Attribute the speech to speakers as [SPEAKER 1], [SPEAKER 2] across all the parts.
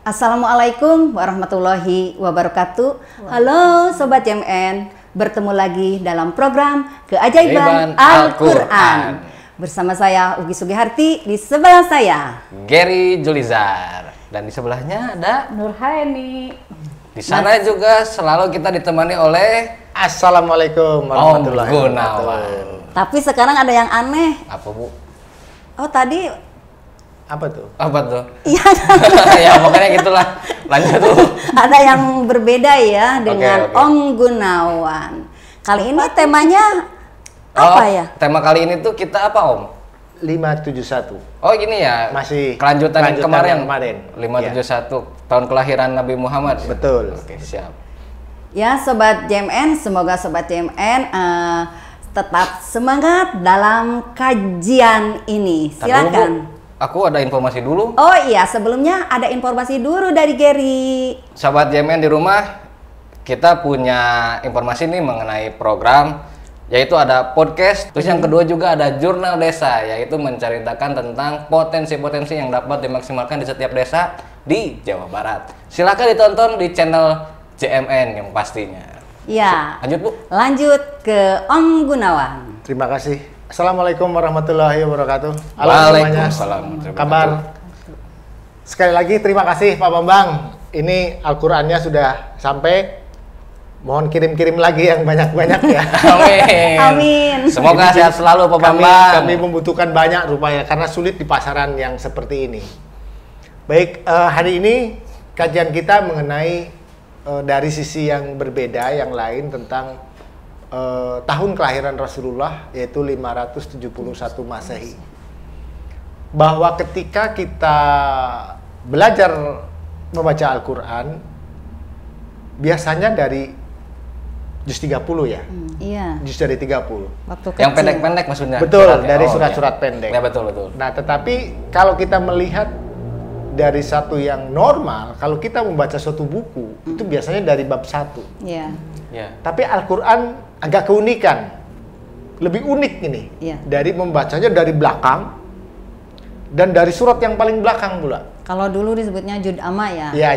[SPEAKER 1] Assalamualaikum warahmatullahi wabarakatuh. Halo Sobat JMN, bertemu lagi dalam program Keajaiban Al-Quran. Bersama saya Ugi Sugiharti, di sebelah saya
[SPEAKER 2] Gary Julizar, dan di sebelahnya ada
[SPEAKER 1] Nurhaini.
[SPEAKER 2] Di sana juga selalu kita ditemani oleh
[SPEAKER 3] Assalamualaikum warahmatullahi
[SPEAKER 2] Om
[SPEAKER 3] wabarakatuh.
[SPEAKER 2] Gunawan.
[SPEAKER 1] Tapi sekarang ada yang aneh.
[SPEAKER 2] Apa Bu?
[SPEAKER 1] Oh tadi,
[SPEAKER 3] Apa tuh?
[SPEAKER 2] Apa tuh?
[SPEAKER 1] iya
[SPEAKER 2] Ya pokoknya gitulah. Lanjut tuh.
[SPEAKER 1] ada yang berbeda ya dengan
[SPEAKER 2] Oke.
[SPEAKER 1] Om Gunawan. Kali ini temanya apa ya?
[SPEAKER 2] Tema kali ini tuh kita apa Om?
[SPEAKER 3] 571.
[SPEAKER 2] Oh gini ya,
[SPEAKER 3] Masih
[SPEAKER 2] kelanjutan yang kemarin. 571 tahun kelahiran Nabi Muhammad.
[SPEAKER 3] Betul.
[SPEAKER 2] Oke, siap.
[SPEAKER 1] Ya Sobat JMN, semoga Sobat JMN tetap semangat dalam kajian ini.
[SPEAKER 2] Tar dulu,
[SPEAKER 1] Silakan.
[SPEAKER 2] Bu. Aku ada informasi dulu.
[SPEAKER 1] Oh iya, sebelumnya ada informasi dulu dari Gary.
[SPEAKER 2] Sobat JMN di rumah, kita punya informasi nih mengenai program, yaitu ada podcast. Terus yang kedua juga ada jurnal desa, yaitu menceritakan tentang potensi-potensi yang dapat dimaksimalkan di setiap desa di Jawa Barat. Silakan ditonton di channel JMN yang pastinya.
[SPEAKER 1] Ya.
[SPEAKER 2] Lanjut Bu.
[SPEAKER 1] Lanjut ke Om Gunawan.
[SPEAKER 3] Terima kasih. Assalamualaikum warahmatullahi wabarakatuh. Halo
[SPEAKER 2] Waalaikumsalam.
[SPEAKER 3] semuanya. Kabar? Sekali lagi terima kasih Pak Bambang. Ini Al-Qur'annya sudah sampai. Mohon kirim-kirim lagi yang banyak-banyak ya.
[SPEAKER 2] Amin.
[SPEAKER 1] Amin.
[SPEAKER 2] Semoga sehat selalu Pak
[SPEAKER 3] Kami
[SPEAKER 2] Bambang.
[SPEAKER 3] membutuhkan banyak rupanya karena sulit di pasaran yang seperti ini. Baik, hari ini kajian kita mengenai dari sisi yang berbeda, yang lain tentang tahun kelahiran Rasulullah, yaitu 571 Masehi. Bahwa ketika kita belajar membaca Al-Quran, biasanya dari juz 30 ya,
[SPEAKER 1] Iya.
[SPEAKER 3] juz dari 30.
[SPEAKER 1] Waktu kecil.
[SPEAKER 2] Yang pendek-pendek maksudnya.
[SPEAKER 3] Betul,
[SPEAKER 2] Suratnya.
[SPEAKER 3] dari
[SPEAKER 2] Oh,
[SPEAKER 3] surat-surat
[SPEAKER 2] iya.
[SPEAKER 3] pendek.
[SPEAKER 2] Ya betul.
[SPEAKER 3] Nah, tetapi kalau kita melihat dari satu yang normal, kalau kita membaca suatu buku, itu biasanya dari bab 1.
[SPEAKER 1] Iya.
[SPEAKER 2] Ya.
[SPEAKER 3] Tapi Al-Quran agak keunikan. Lebih unik ini.
[SPEAKER 1] Iya.
[SPEAKER 3] Dari membacanya dari belakang, dan dari surat yang paling belakang pula.
[SPEAKER 1] Kalau dulu disebutnya Jud Amma ya.
[SPEAKER 3] Ya,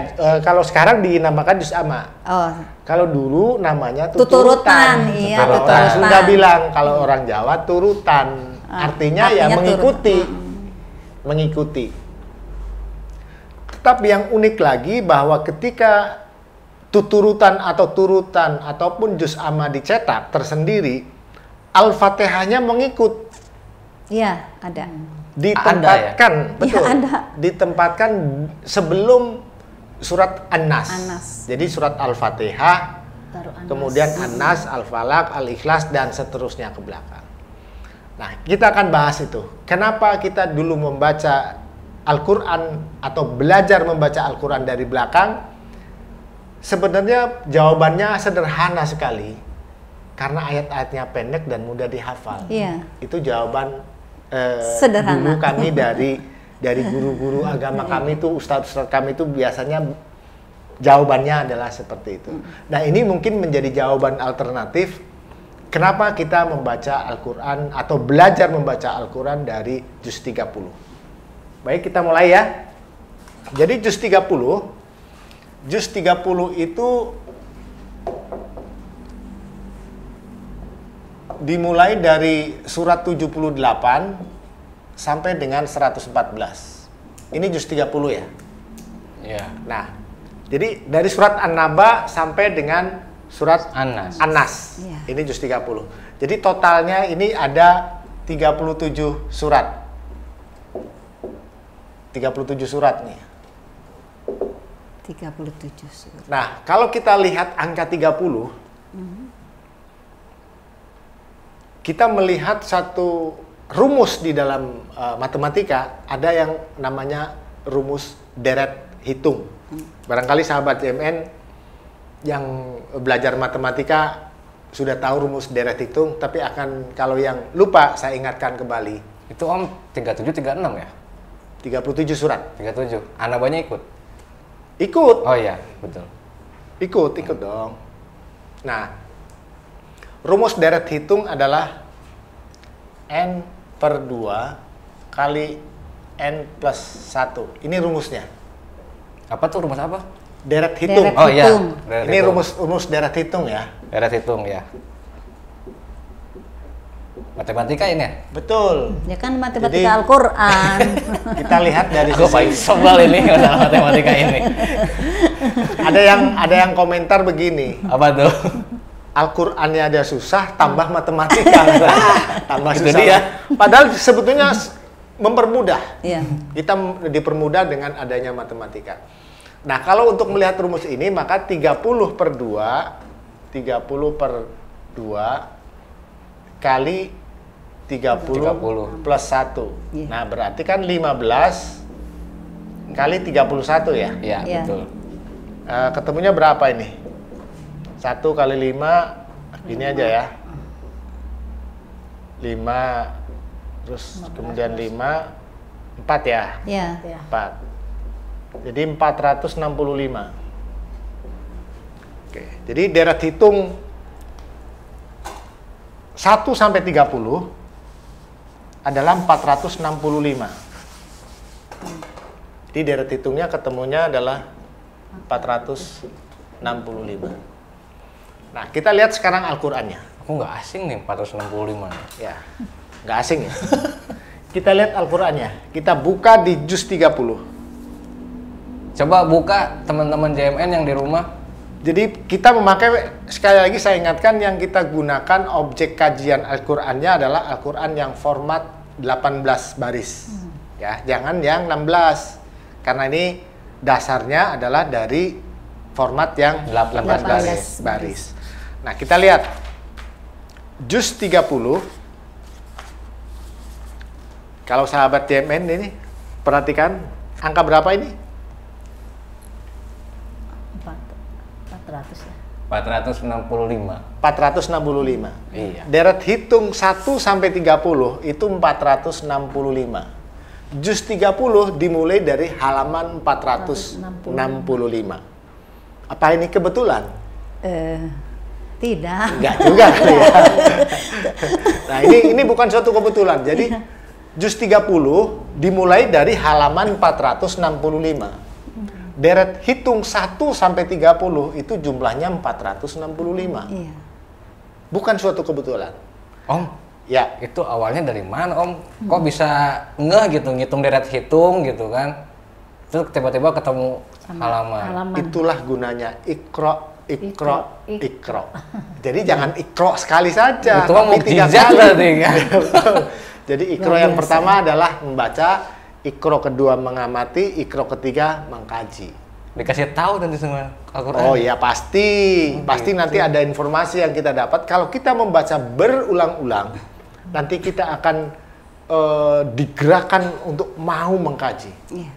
[SPEAKER 3] kalau sekarang dinamakan juz amma.
[SPEAKER 1] Oh,
[SPEAKER 3] Kalau dulu namanya
[SPEAKER 1] Tuturutan, iya,
[SPEAKER 3] Kalau orang
[SPEAKER 1] tuturutan.
[SPEAKER 3] Sunda bilang, kalau orang Jawa turutan. Artinya ya
[SPEAKER 1] artinya
[SPEAKER 3] mengikuti. Mengikuti. Tetapi yang unik lagi bahwa ketika tuturutan atau turutan ataupun juz amma dicetak tersendiri, Al-Fatihahnya mengikut.
[SPEAKER 1] iya ada.
[SPEAKER 3] Ditempatkan,
[SPEAKER 1] ya?
[SPEAKER 3] betul.
[SPEAKER 1] Iya, ada.
[SPEAKER 3] Ditempatkan sebelum surat An-Nas.
[SPEAKER 1] An-Nas.
[SPEAKER 3] Jadi surat Al-Fatihah,
[SPEAKER 1] Baru An-Nas.
[SPEAKER 3] kemudian An-Nas, Al-Falaq, Al-Ikhlas, dan seterusnya ke belakang. Nah, kita akan bahas itu. Kenapa kita dulu membaca Al-Quran atau belajar membaca Al-Quran dari belakang? Sebenarnya jawabannya sederhana sekali. Karena ayat-ayatnya pendek dan mudah dihafal.
[SPEAKER 1] Iya.
[SPEAKER 3] Itu jawaban
[SPEAKER 1] Sederhana.
[SPEAKER 3] dulu kami dari guru-guru agama kami itu, ustadz-ustadz kami itu biasanya jawabannya adalah seperti itu. Nah, ini mungkin menjadi jawaban alternatif kenapa kita membaca Al-Quran atau belajar membaca Al-Quran dari juz 30. Baik, kita mulai ya. Jadi juz 30 itu dimulai dari surat 78 sampai dengan 114. Ini juz 30 ya.
[SPEAKER 2] Iya.
[SPEAKER 3] Nah, jadi dari surat An-Naba sampai dengan surat
[SPEAKER 2] An-Nas.
[SPEAKER 1] Iya.
[SPEAKER 3] Ini juz 30. Jadi totalnya ini ada 37 surat. 37 surat nih.
[SPEAKER 1] 37 surat.
[SPEAKER 3] Nah, kalau kita lihat angka 30, kita melihat satu rumus di dalam matematika, ada yang namanya rumus deret hitung. Barangkali sahabat JMN yang belajar matematika sudah tahu rumus deret hitung, tapi kalau yang lupa saya ingatkan kembali.
[SPEAKER 2] Itu Om 37 36 ya?
[SPEAKER 3] 37 surat.
[SPEAKER 2] 37. Anabanya ikut.
[SPEAKER 3] Ikut.
[SPEAKER 2] Oh iya, betul.
[SPEAKER 3] Ikut dong. Nah, rumus deret hitung adalah N per 2 kali N plus 1. Ini rumusnya.
[SPEAKER 2] Apa tuh rumus apa?
[SPEAKER 3] Deret hitung.
[SPEAKER 1] Deret
[SPEAKER 2] Oh iya.
[SPEAKER 1] hitung.
[SPEAKER 2] Deret
[SPEAKER 3] Ini
[SPEAKER 2] hitung.
[SPEAKER 3] rumus deret hitung ya.
[SPEAKER 2] Deret hitung ya. Matematika ini ya?
[SPEAKER 3] Betul.
[SPEAKER 1] Ya kan matematika
[SPEAKER 3] Jadi-
[SPEAKER 1] Al-Quran.
[SPEAKER 3] Kita lihat dari
[SPEAKER 2] Aku paling
[SPEAKER 3] sisi
[SPEAKER 2] sebel ini masalah matematika ini.
[SPEAKER 3] ada yang komentar begini.
[SPEAKER 2] Apa tuh?
[SPEAKER 3] Al-Qur'annya ada susah, tambah matematika. Tambah
[SPEAKER 2] Itu
[SPEAKER 3] susah.
[SPEAKER 2] dia.
[SPEAKER 3] Padahal sebetulnya mempermudah.
[SPEAKER 1] Iya.
[SPEAKER 3] Kita dipermudah dengan adanya matematika. Nah, kalau untuk melihat rumus ini, maka 30 per 2 kali 30 plus 1.
[SPEAKER 1] Iya.
[SPEAKER 3] Nah, berarti kan 15 kali 31 ya.
[SPEAKER 2] Iya,
[SPEAKER 1] Iya.
[SPEAKER 2] betul.
[SPEAKER 3] Ketemunya berapa ini? 1 kali 5, ini aja ya. 5, terus kemudian 5, 4 ya.
[SPEAKER 1] Iya.
[SPEAKER 3] 4. Jadi 465. Oke, jadi deret hitung 1 sampai 30 adalah 465. Jadi deret hitungnya ketemunya adalah 465. Nah, kita lihat sekarang Al-Qur'annya.
[SPEAKER 2] Aku nggak asing nih 465.
[SPEAKER 3] Ya, nggak asing ya. Kita lihat Al-Qur'annya. Kita buka di juz 30.
[SPEAKER 2] Coba buka teman-teman JMN yang di rumah.
[SPEAKER 3] Jadi kita memakai, sekali lagi saya ingatkan, yang kita gunakan objek kajian Al-Qur'annya adalah Al-Qur'an yang format 18 baris. Ya, jangan yang 16. Karena ini dasarnya adalah dari format yang 18 baris. Nah, kita lihat juz 30. Kalau sahabat JMN ini perhatikan angka berapa ini?
[SPEAKER 1] 400 ya.
[SPEAKER 2] 465.
[SPEAKER 3] 465.
[SPEAKER 2] Iya.
[SPEAKER 3] Deret hitung 1 sampai 30 itu 465. Juz 30 dimulai dari halaman 465. Apa ini kebetulan?
[SPEAKER 1] Tidak.
[SPEAKER 3] Enggak juga kali ya. Nah, ini bukan suatu kebetulan. Jadi juz 30 dimulai dari halaman 465. Deret hitung 1 sampai 30 itu jumlahnya 465.
[SPEAKER 1] Iya.
[SPEAKER 3] Bukan suatu kebetulan.
[SPEAKER 2] Om,
[SPEAKER 3] Ya,
[SPEAKER 2] itu awalnya dari mana Om? Kok bisa ngeh gitu, ngitung deret hitung gitu kan? Terus tiba-tiba ketemu halaman.
[SPEAKER 3] itulah gunanya ikro. Jadi jangan ikro sekali saja.
[SPEAKER 2] Itu mah
[SPEAKER 3] tapi 3
[SPEAKER 2] mukjizat
[SPEAKER 3] kali.
[SPEAKER 2] berarti kan?
[SPEAKER 3] Jadi ikro
[SPEAKER 1] Luar
[SPEAKER 3] yang
[SPEAKER 1] biasa.
[SPEAKER 3] pertama adalah membaca, ikro kedua mengamati, ikro ketiga mengkaji.
[SPEAKER 2] Dikasih tahu nanti sama Al-Quran.
[SPEAKER 3] Oh iya pasti nanti ada informasi yang kita dapat. Kalau kita membaca berulang-ulang, nanti kita akan digerakkan untuk mau mengkaji.
[SPEAKER 1] Iya.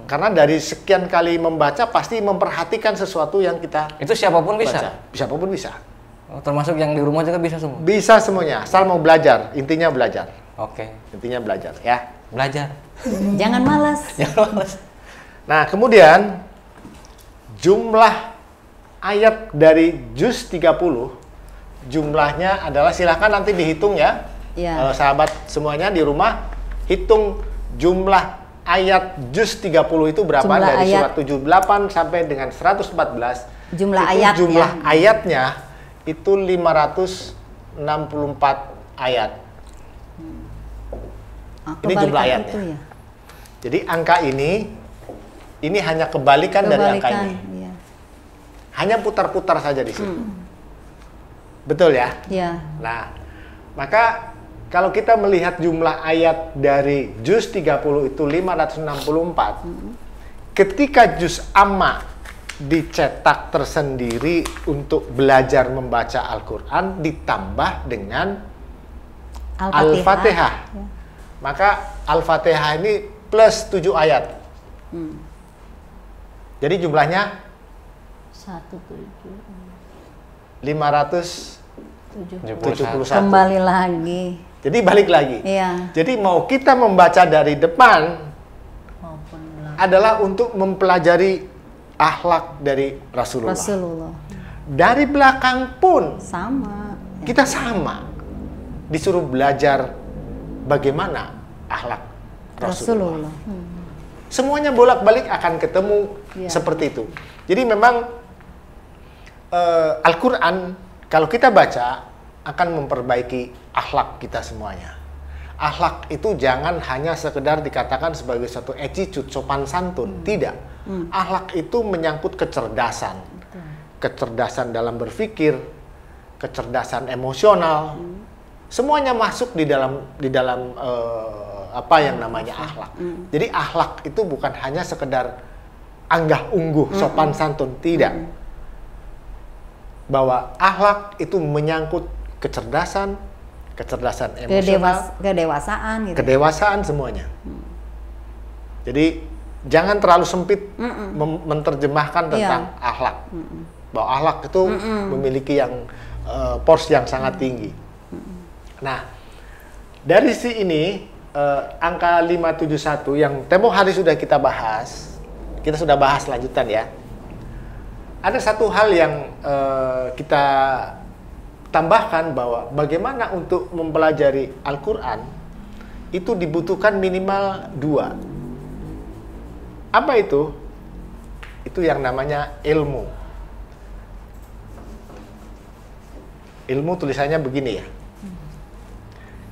[SPEAKER 3] Karena dari sekian kali membaca pasti memperhatikan sesuatu yang kita
[SPEAKER 2] Itu siapapun bisa.
[SPEAKER 3] baca. Siapapun bisa.
[SPEAKER 2] Oh, termasuk yang di rumah juga bisa semua.
[SPEAKER 3] Bisa semuanya, asal mau belajar. Intinya belajar.
[SPEAKER 2] Oke.
[SPEAKER 3] Intinya belajar ya.
[SPEAKER 2] Belajar.
[SPEAKER 1] Jangan malas.
[SPEAKER 2] Jangan males.
[SPEAKER 3] Nah, kemudian jumlah ayat dari juz 30 jumlahnya adalah, silahkan nanti dihitung ya.
[SPEAKER 1] Ya.
[SPEAKER 3] Sahabat semuanya di rumah hitung jumlah ayat juz 30 itu berapa,
[SPEAKER 1] Jumlah
[SPEAKER 3] dari
[SPEAKER 1] ayat.
[SPEAKER 3] surat 78 sampai dengan 114.
[SPEAKER 1] Jumlah
[SPEAKER 3] Itu
[SPEAKER 1] ayatnya.
[SPEAKER 3] jumlah ayatnya itu 564 ayat. Ini jumlah
[SPEAKER 1] Kebalikan
[SPEAKER 3] ayatnya.
[SPEAKER 1] itu ya.
[SPEAKER 3] Jadi angka ini hanya kebalikan dari angka ini.
[SPEAKER 1] Iya.
[SPEAKER 3] Hanya putar-putar saja di situ. Betul ya?
[SPEAKER 1] Iya.
[SPEAKER 3] Nah, maka kalau kita melihat jumlah ayat dari juz 30 itu 564, ketika juz amma dicetak tersendiri untuk belajar membaca Al-Quran ditambah dengan Al-Fatihah.
[SPEAKER 1] Ya.
[SPEAKER 3] Maka Al-Fatihah ini plus 7 ayat. Jadi jumlahnya 571.
[SPEAKER 1] Kembali lagi.
[SPEAKER 3] Jadi balik lagi.
[SPEAKER 1] Iya.
[SPEAKER 3] Jadi mau kita membaca dari depan adalah untuk mempelajari akhlak dari Rasulullah.
[SPEAKER 1] Rasulullah.
[SPEAKER 3] Dari belakang pun
[SPEAKER 1] Sama. Ya.
[SPEAKER 3] kita sama. Disuruh belajar bagaimana akhlak Rasulullah.
[SPEAKER 1] Rasulullah.
[SPEAKER 3] Semuanya bolak-balik akan ketemu seperti itu. Jadi memang Al-Quran kalau kita baca akan memperbaiki akhlak kita semuanya. Akhlak itu jangan hanya sekedar dikatakan sebagai satu attitude, sopan santun. Tidak. Akhlak itu menyangkut kecerdasan. Kecerdasan dalam berpikir, kecerdasan emosional. Semuanya masuk di dalam apa yang namanya akhlak. Jadi akhlak itu bukan hanya sekedar anggah ungguh, sopan santun. Tidak. Bahwa akhlak itu menyangkut kecerdasan emosional,
[SPEAKER 1] kedewasaan gitu.
[SPEAKER 3] Kedewasaan semuanya. Jadi jangan terlalu sempit menerjemahkan tentang akhlak. Bahwa akhlak itu memiliki yang porsi yang sangat tinggi. Nah, dari ini angka 571 yang tempo hari sudah kita bahas, kita sudah bahas lanjutan ya. Ada satu hal yang kita tambahkan bahwa bagaimana untuk mempelajari Al-Quran itu dibutuhkan minimal 2. Apa itu? Itu yang namanya ilmu. Ilmu tulisannya begini ya.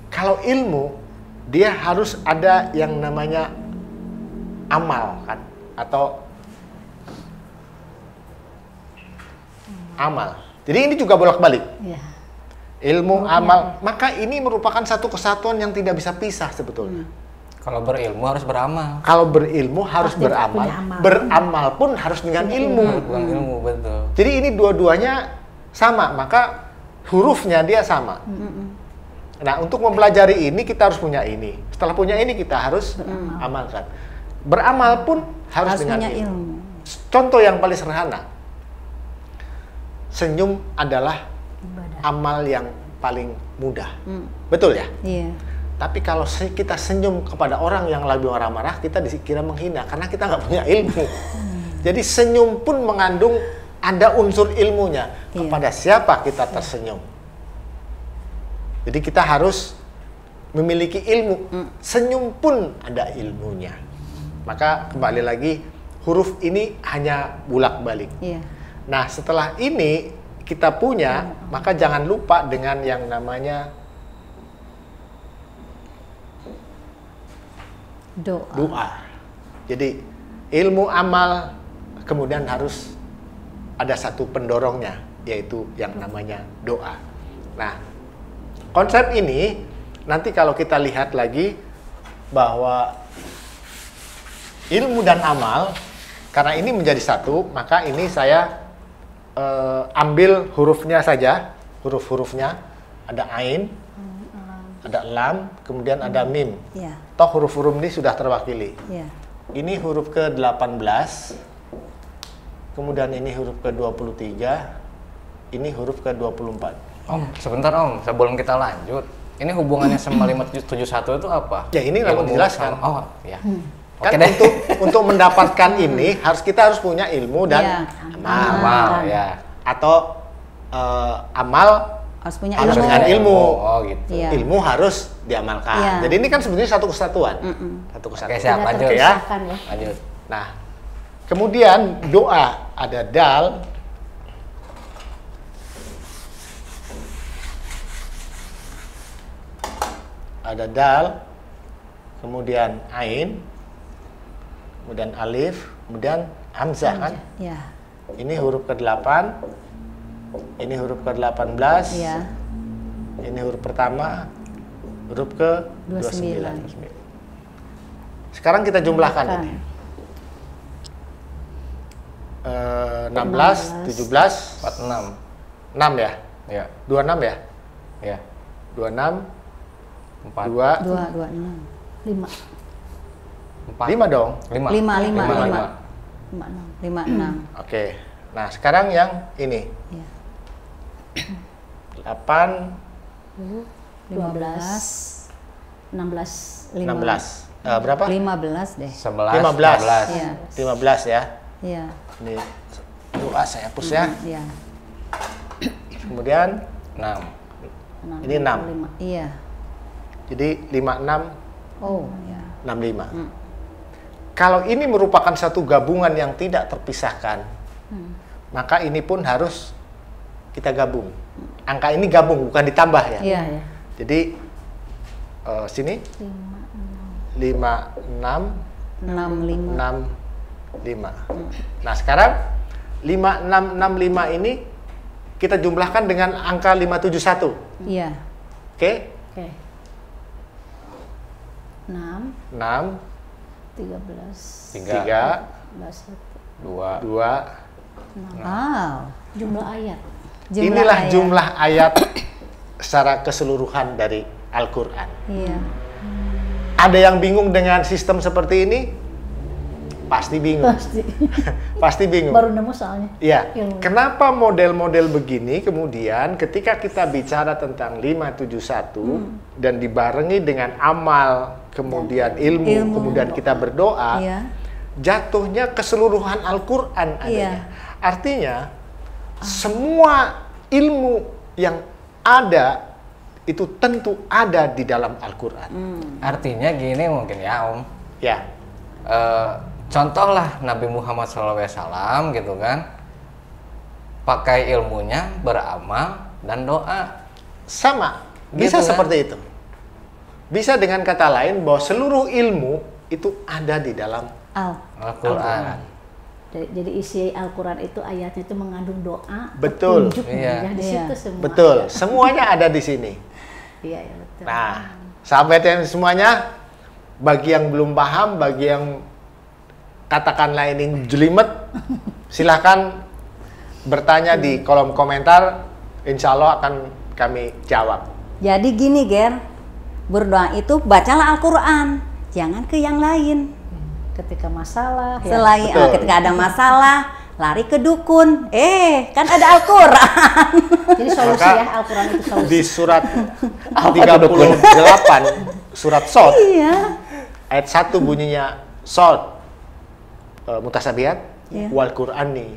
[SPEAKER 3] Kalau ilmu, dia harus ada yang namanya amal kan, atau amal. Jadi ini juga bolak-balik. Ya. Ilmu, amal. Maka ini merupakan satu kesatuan yang tidak bisa pisah sebetulnya.
[SPEAKER 2] Kalau berilmu harus beramal.
[SPEAKER 3] Kalau berilmu harus beramal. Beramal pun harus dengan ilmu.
[SPEAKER 2] Dengan ilmu, betul.
[SPEAKER 3] Jadi ini dua-duanya sama, maka hurufnya dia sama. Nah, untuk mempelajari ini kita harus punya ini. Setelah punya ini kita harus amalkan. Beramal pun harus dengan ilmu. Contoh yang paling sederhana. Senyum adalah amal yang paling mudah. Betul ya? Iya. Tapi kalau kita senyum kepada orang yang lagi marah-marah, kita dikira menghina karena kita nggak punya ilmu. Jadi senyum pun mengandung ada unsur ilmunya. Kepada siapa kita tersenyum? Jadi kita harus memiliki ilmu. Senyum pun ada ilmunya. Maka kembali lagi, huruf ini hanya bolak-balik. Iya. Nah, setelah ini kita punya, maka jangan lupa dengan yang namanya doa. Jadi ilmu, amal, kemudian harus ada satu pendorongnya, yaitu yang namanya doa. Nah, konsep ini nanti kalau kita lihat lagi bahwa ilmu dan amal, karena ini menjadi satu, maka ini saya ambil hurufnya saja, huruf-hurufnya. Ada ain, ada lam, kemudian ada mim. Ya. Toh huruf-huruf ini sudah terwakili. Ya. Ini huruf ke-18, kemudian ini huruf ke-23, ini huruf ke-24.
[SPEAKER 2] Om, sebentar Om, sebelum kita lanjut, ini hubungannya sama 571 itu apa?
[SPEAKER 3] Ya ini nggak mau dijelaskan.
[SPEAKER 2] Oh, ya.
[SPEAKER 3] Kan untuk mendapatkan ini kita harus punya ilmu dan amal ya. Atau amal
[SPEAKER 1] harus punya
[SPEAKER 3] ilmu. Dengan ilmu.
[SPEAKER 2] Oh gitu.
[SPEAKER 3] Ya. Ilmu harus diamalkan. Ya. Jadi ini kan sebenarnya satu kesatuan. Satu kesatuan.
[SPEAKER 2] Oke, siap, lanjut
[SPEAKER 3] ya.
[SPEAKER 2] Lanjut.
[SPEAKER 3] Nah, kemudian doa ada dal, ada dal, kemudian ain, kemudian alif, kemudian hamzah kan? Ya. Ini huruf ke-8, ini huruf ke-18, ya. Ini huruf pertama, huruf ke-29. Sekarang kita jumlahkan ini. 16, 17,
[SPEAKER 2] 46.
[SPEAKER 3] 6 ya?
[SPEAKER 2] Ya.
[SPEAKER 3] 26 ya?
[SPEAKER 2] Ya.
[SPEAKER 3] 26,
[SPEAKER 2] 4.
[SPEAKER 1] 2, 26, 5.
[SPEAKER 3] 5 dong?
[SPEAKER 1] 56.
[SPEAKER 3] Oke. Nah, sekarang yang ini. Ya. 8
[SPEAKER 1] 15 16
[SPEAKER 3] berapa?
[SPEAKER 1] 15 deh.
[SPEAKER 3] 15
[SPEAKER 1] ya.
[SPEAKER 3] 15 ya.
[SPEAKER 1] Iya.
[SPEAKER 3] Ini doa saya hapus ya.
[SPEAKER 1] Iya.
[SPEAKER 3] Kemudian
[SPEAKER 2] 6.
[SPEAKER 3] Ini 6.
[SPEAKER 1] Iya.
[SPEAKER 3] Jadi 56.
[SPEAKER 1] Oh, ya.
[SPEAKER 3] 65. kalau ini merupakan satu gabungan yang tidak terpisahkan, maka ini pun harus kita gabung. Angka ini gabung, bukan ditambah ya.
[SPEAKER 1] Iya, iya.
[SPEAKER 3] Jadi sini
[SPEAKER 1] 5665.
[SPEAKER 3] Nah sekarang 5665 ini kita jumlahkan dengan angka 571.
[SPEAKER 1] Iya.
[SPEAKER 3] Oke?
[SPEAKER 4] Oke. 6
[SPEAKER 3] 6
[SPEAKER 4] 13
[SPEAKER 3] 3
[SPEAKER 2] 2
[SPEAKER 3] 2.
[SPEAKER 1] Wow.
[SPEAKER 4] jumlah ayat.
[SPEAKER 3] Inilah
[SPEAKER 1] ayat.
[SPEAKER 3] jumlah ayat secara keseluruhan dari Al-Quran.
[SPEAKER 1] Iya.
[SPEAKER 3] Ada yang bingung dengan sistem seperti ini? Pasti bingung.
[SPEAKER 4] Pasti.
[SPEAKER 3] Pasti bingung.
[SPEAKER 4] Baru nemu soalnya.
[SPEAKER 3] Ya,
[SPEAKER 4] Ilmu.
[SPEAKER 3] kenapa model-model begini kemudian ketika kita bicara tentang 571 dan dibarengi dengan amal, kemudian ilmu, kemudian kita berdoa,
[SPEAKER 1] Iya.
[SPEAKER 3] jatuhnya keseluruhan Al-Quran adanya.
[SPEAKER 1] Iya.
[SPEAKER 3] Artinya, semua ilmu yang ada itu tentu ada di dalam Al-Quran.
[SPEAKER 2] Artinya gini mungkin ya Om.
[SPEAKER 3] Ya,
[SPEAKER 2] Contohlah Nabi Muhammad SAW gitu kan, pakai ilmunya beramal dan doa.
[SPEAKER 3] sama. Bisa
[SPEAKER 2] Gitu kan?
[SPEAKER 3] seperti itu. Bisa dengan kata lain bahwa seluruh ilmu itu ada di dalam
[SPEAKER 2] Al-Quran.
[SPEAKER 4] Jadi isi Al-Quran itu ayatnya itu mengandung doa,
[SPEAKER 3] Betul.
[SPEAKER 4] petunjuk
[SPEAKER 2] Iya.
[SPEAKER 4] ya di
[SPEAKER 1] Iya.
[SPEAKER 4] situ semua.
[SPEAKER 3] Betul,
[SPEAKER 4] ada.
[SPEAKER 3] semuanya ada di sini.
[SPEAKER 4] Iya, ya betul.
[SPEAKER 3] Nah, sahabat yang semuanya, bagi yang belum paham, bagi yang katakanlah ini jelimet, silahkan bertanya di kolom komentar, insya Allah akan kami jawab.
[SPEAKER 1] Jadi gini, Ger. Berdoa itu bacalah Al-Quran, jangan ke yang lain.
[SPEAKER 4] Ketika masalah, ya.
[SPEAKER 1] Selain
[SPEAKER 3] Betul.
[SPEAKER 1] ketika ada masalah, lari ke dukun. Kan ada Al-Quran.
[SPEAKER 4] Jadi solusi
[SPEAKER 3] Maka
[SPEAKER 4] ya, Al-Quran itu solusi.
[SPEAKER 3] Di surat
[SPEAKER 2] Apa
[SPEAKER 3] 38, surat Sod,
[SPEAKER 1] Iya.
[SPEAKER 3] ayat 1 bunyinya Sod, mutasabihat,
[SPEAKER 1] Iya.
[SPEAKER 3] wal Qur'ani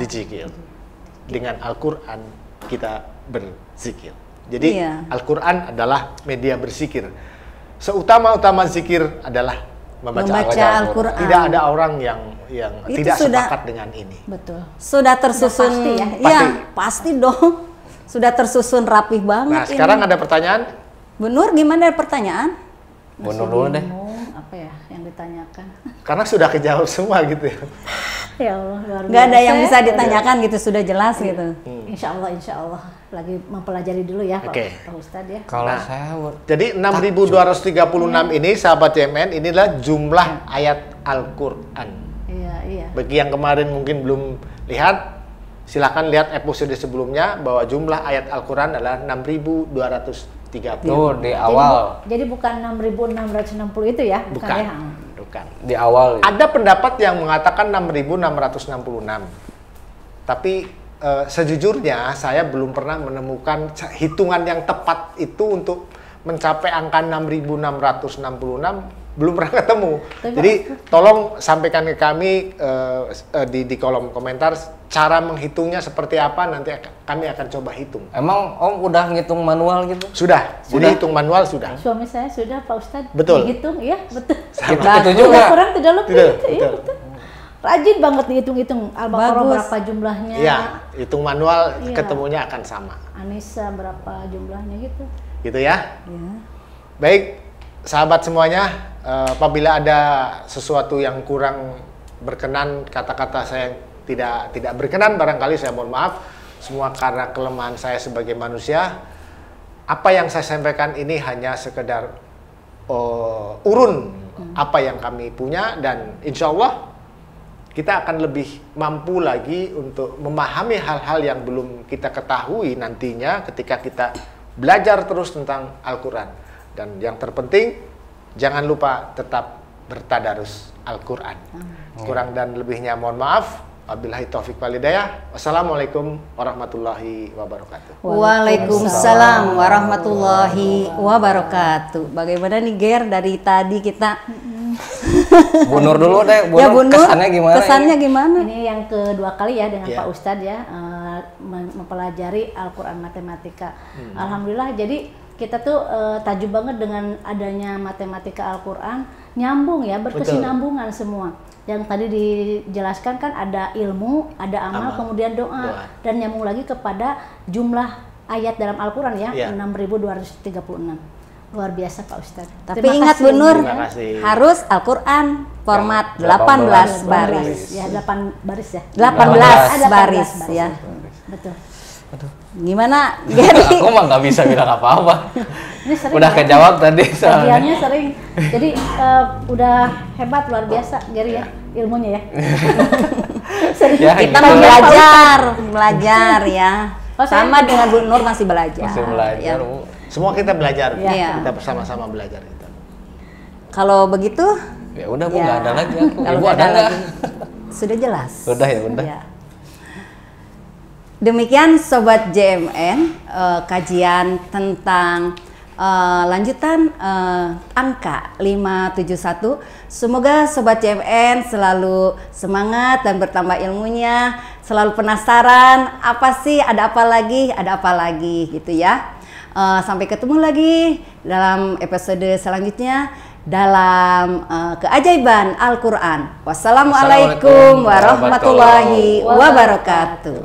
[SPEAKER 3] zikir. Dengan Al-Quran kita berzikir. Jadi
[SPEAKER 1] Iya.
[SPEAKER 3] Al-Quran adalah media berzikir. Seutama-utama zikir adalah membaca
[SPEAKER 1] Al-Quran.
[SPEAKER 3] Tidak ada orang yang
[SPEAKER 1] Itu
[SPEAKER 3] tidak
[SPEAKER 1] sudah-
[SPEAKER 3] sepakat dengan ini.
[SPEAKER 4] Betul.
[SPEAKER 1] Sudah tersusun.
[SPEAKER 4] Sudah pasti ya?
[SPEAKER 1] Iya,
[SPEAKER 3] Pasti.
[SPEAKER 1] pasti dong. Sudah tersusun rapih banget
[SPEAKER 3] Nah, sekarang
[SPEAKER 1] ini.
[SPEAKER 3] ada pertanyaan.
[SPEAKER 1] Bu Nur, gimana pertanyaan?
[SPEAKER 2] Bunuh dulu deh.
[SPEAKER 4] Bingung, apa ya yang ditanyakan?
[SPEAKER 3] Karena sudah kejawab semua gitu ya.
[SPEAKER 4] Ya Allah, luar
[SPEAKER 1] Nggak ada
[SPEAKER 4] biasa.
[SPEAKER 1] yang bisa ditanyakan gitu, sudah jelas gitu.
[SPEAKER 4] Insya Allah lagi mempelajari dulu ya
[SPEAKER 3] Oke.
[SPEAKER 4] Pak Ustadz ya.
[SPEAKER 2] Kalau
[SPEAKER 3] Nah.
[SPEAKER 2] saya
[SPEAKER 3] Jadi 6.236 ini sahabat CMN inilah jumlah ayat Al-Quran.
[SPEAKER 4] Iya.
[SPEAKER 3] Bagi yang kemarin mungkin belum lihat, silakan lihat episode sebelumnya bahwa jumlah ayat Al-Quran adalah 6.230.
[SPEAKER 2] tuh di awal,
[SPEAKER 4] Jadi bukan 6.660 itu ya?
[SPEAKER 3] Bukan,
[SPEAKER 4] ya?
[SPEAKER 3] bukan.
[SPEAKER 2] di awal.
[SPEAKER 3] Ada pendapat yang mengatakan 6.666. Tapi sejujurnya saya belum pernah menemukan hitungan yang tepat itu untuk mencapai angka 6.666, belum pernah ketemu.
[SPEAKER 4] Tapi
[SPEAKER 3] Jadi tolong sampaikan ke kami di kolom komentar cara menghitungnya seperti apa, nanti kami akan coba hitung.
[SPEAKER 2] Emang Om udah ngitung manual gitu?
[SPEAKER 3] Sudah, jadi hitung manual sudah.
[SPEAKER 4] Suami saya sudah Pak Ustadz.
[SPEAKER 3] Betul.
[SPEAKER 4] Dihitung, iya betul.
[SPEAKER 2] Itu
[SPEAKER 4] Tidak
[SPEAKER 2] juga.
[SPEAKER 4] kurang, tidak lebih.
[SPEAKER 3] Tidak,
[SPEAKER 4] Itu, iya
[SPEAKER 3] betul.
[SPEAKER 4] betul. Rajin banget dihitung-hitung. Al-Baqarah
[SPEAKER 1] Bagus.
[SPEAKER 4] berapa jumlahnya?
[SPEAKER 3] Iya, hitung manual
[SPEAKER 4] Iya.
[SPEAKER 3] ketemunya akan sama.
[SPEAKER 4] Anissa berapa jumlahnya gitu.
[SPEAKER 3] Gitu ya.
[SPEAKER 1] Ya.
[SPEAKER 3] Baik, sahabat semuanya, apabila ada sesuatu yang kurang berkenan, kata-kata saya yang tidak berkenan, barangkali saya mohon maaf. Semua karena kelemahan saya sebagai manusia. Apa yang saya sampaikan ini hanya sekedar urun apa yang kami punya, dan insya Allah kita akan lebih mampu lagi untuk memahami hal-hal yang belum kita ketahui nantinya ketika kita belajar terus tentang Al-Quran. Dan yang terpenting, jangan lupa tetap bertadarus Al-Quran. Kurang dan lebihnya mohon maaf. Wabillahi taufiq wal hidayah. Wassalamualaikum warahmatullahi wabarakatuh.
[SPEAKER 1] Waalaikumsalam warahmatullahi wabarakatuh. Bagaimana nih, Ger, dari tadi kita
[SPEAKER 2] Bu Nur dulu deh, Bu
[SPEAKER 1] ya,
[SPEAKER 2] Nur,
[SPEAKER 1] Bu Nur,
[SPEAKER 2] kesannya gimana?
[SPEAKER 1] Kesannya gimana?
[SPEAKER 4] Ini yang kedua kali ya dengan
[SPEAKER 3] Iya.
[SPEAKER 4] Pak Ustadz ya, mempelajari Al-Quran matematika. Alhamdulillah, jadi kita tuh tajub banget dengan adanya matematika Al-Quran, nyambung ya, berkesinambungan semua. Yang tadi dijelaskan kan ada ilmu, ada amal, kemudian doa, dan nyambung lagi kepada jumlah ayat dalam Al-Quran ya, 6.236. Luar biasa Pak Ustadz.
[SPEAKER 1] Tapi ingat Bu Nur, harus Al-Quran format 18 baris.
[SPEAKER 4] Ya, 8 baris ya.
[SPEAKER 1] 18 baris ya.
[SPEAKER 4] Betul.
[SPEAKER 1] Gimana Gary?
[SPEAKER 2] Aku mah nggak bisa bilang apa-apa.
[SPEAKER 4] Ini sering
[SPEAKER 2] Udah
[SPEAKER 4] ya.
[SPEAKER 2] kejawab tadi soalnya.
[SPEAKER 4] Kajiannya sering. Jadi udah hebat, luar biasa Gary ya, ilmunya ya. Sering.
[SPEAKER 2] Ya,
[SPEAKER 1] Kita
[SPEAKER 2] gitu.
[SPEAKER 1] belajar ya.
[SPEAKER 4] Oh,
[SPEAKER 1] Sama dengan Bu Nur masih belajar.
[SPEAKER 2] Masih belajar,
[SPEAKER 1] Ya.
[SPEAKER 2] Bu.
[SPEAKER 3] Semua kita belajar,
[SPEAKER 1] Iya.
[SPEAKER 3] kita bersama-sama belajar kita.
[SPEAKER 1] Kalau begitu,
[SPEAKER 2] Ya udah Bu,
[SPEAKER 1] ya,
[SPEAKER 2] nggak ada lagi aku.
[SPEAKER 1] kalau
[SPEAKER 2] Ibu
[SPEAKER 1] nggak
[SPEAKER 2] ada
[SPEAKER 1] ada
[SPEAKER 2] nggak?
[SPEAKER 1] lagi, sudah jelas.
[SPEAKER 2] Udah ya, udah.
[SPEAKER 1] Ya. Demikian Sobat JMN, kajian tentang lanjutan angka 571. Semoga Sobat JMN selalu semangat dan bertambah ilmunya, selalu penasaran apa sih, ada apa lagi gitu ya. Sampai ketemu lagi dalam episode selanjutnya dalam keajaiban Al-Quran. Wassalamualaikum warahmatullahi wabarakatuh.